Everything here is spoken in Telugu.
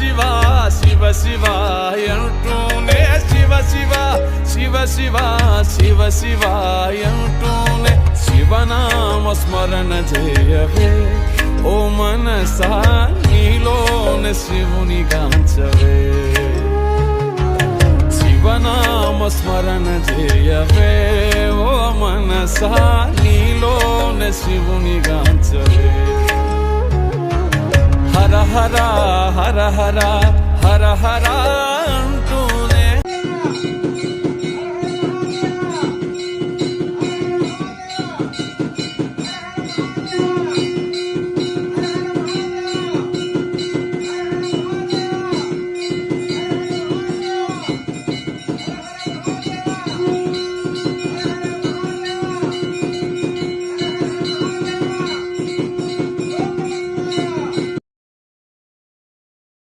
శివ శివ శివ అంటూనే శివ శివ శివ శివ శివ శివ అంటూనే శివనామ స్మరణ చేయవే ఓ మనసా నీలోన శివుని గాంచవే శివనామ స్మరణ చేయవే ఓ మనసా నీలోన శివుని గాంచవే హర హర హర హర హర హర